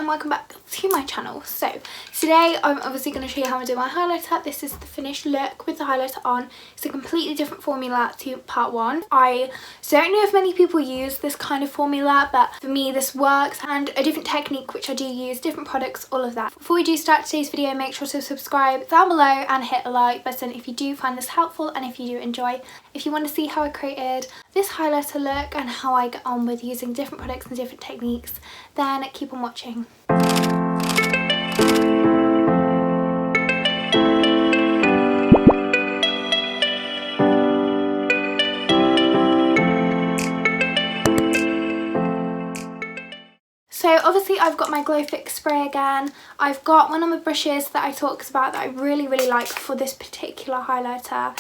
and welcome back to my channel. So today I'm obviously going to show you how I do my highlighter. This is the finished look with the highlighter on. It's a completely different formula to part one. I don't know if many people use this kind of formula, but for me this works, and a different technique which I do use, different products, all of that. Before we do start today's video, make sure to subscribe down below and hit the like button if you do find this helpful and if you do enjoy. If you want to see how I created this highlighter look and how I get on with using different products and different techniques, then keep on watching. So obviously I've got my Glow Fix spray again. I've got one of my brushes that I talked about that I really like for this particular highlighter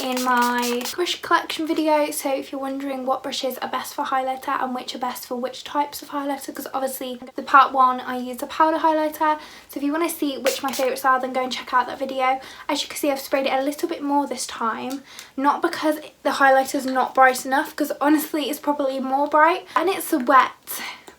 in my brush collection video. So if you're wondering what brushes are best for highlighter and which are best for which types of highlighter, because obviously the part one I used a powder highlighter, so if you want to see which my favourites are, then go and check out that video. As you can see, I've sprayed it a little bit more this time, not because the highlighter's not bright enough, because honestly it's probably more bright, and it's a wet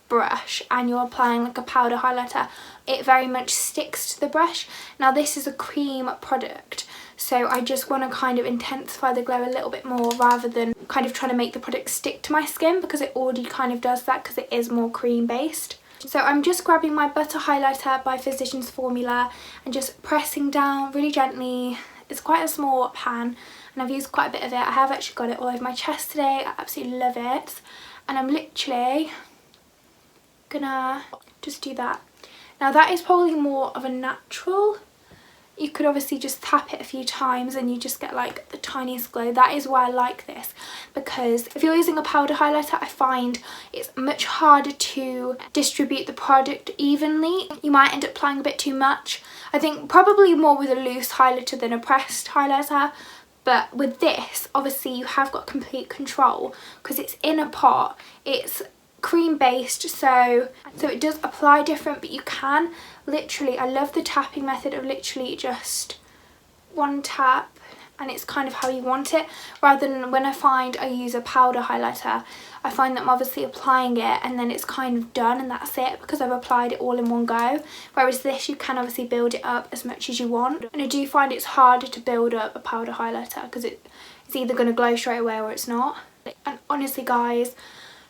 brush and you're applying like a powder highlighter, it very much sticks to the brush. Now this is a cream product, so I just want to kind of intensify the glow a little bit more rather than kind of trying to make the product stick to my skin, because it already kind of does that because it is more cream based. So I'm just grabbing my butter highlighter by Physicians Formula and just pressing down really gently. It's quite a small pan and I've used quite a bit of it. I have actually got it all over my chest today. I absolutely love it, and I'm literally gonna just do that. Now that is probably more of a natural. You could obviously just tap it a few times and you just get like the tiniest glow. That is why I like this, because if you're using a powder highlighter, I find it's much harder to distribute the product evenly. You might end up applying a bit too much. I think probably more with a loose highlighter than a pressed highlighter. But with this, obviously you have got complete control because it's in a pot. It's cream based, so it does apply different, but you can literally, I love the tapping method of literally just one tap and it's kind of how you want it, rather than when I find I use a powder highlighter, I find that I'm obviously applying it and then it's kind of done and that's it, because I've applied it all in one go. Whereas this, you can obviously build it up as much as you want, and I do find it's harder to build up a powder highlighter because it's either going to glow straight away or it's not. And honestly guys,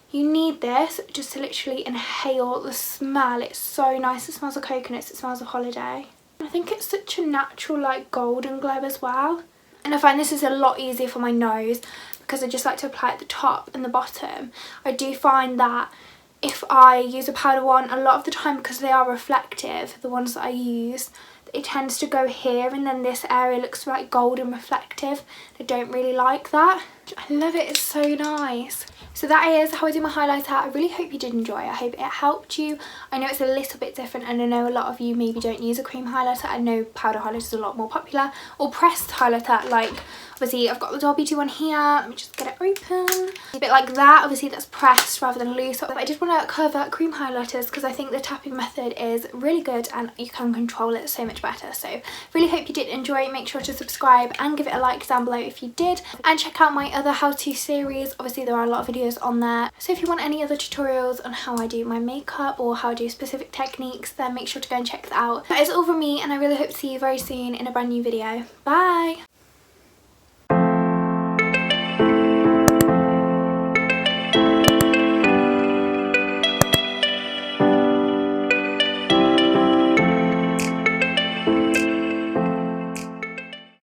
you need this just to literally inhale the smell. It's so nice. It smells of coconuts, it smells of holiday. I think it's such a natural like golden glow as well. And I find this is a lot easier for my nose because I just like to apply at the top and the bottom. I do find that if I use a powder one, a lot of the time, because they are reflective, the ones that I use, it tends to go here and then this area looks like golden reflective. I don't really like that. I love it, it's so nice. So that is how I do my highlighter. I really hope you did enjoy. I hope it helped you. I know it's a little bit different and I know a lot of you maybe don't use a cream highlighter. I know powder highlighter is a lot more popular, or pressed highlighter, like obviously I've got the Dobby one here. Let me just get it open. A bit like that, obviously that's pressed rather than loose. But I did want to cover cream highlighters because I think the tapping method is really good and you can control it so much better. So really hope you did enjoy. Make sure to subscribe and give it a like down below if you did, and check out my other how-to series. Obviously there are a lot of videos on there, so if you want any other tutorials on how I do my makeup or how I do specific techniques, then make sure to go and check that out. That is all from me, and I really hope to see you very soon in a brand new video. Bye!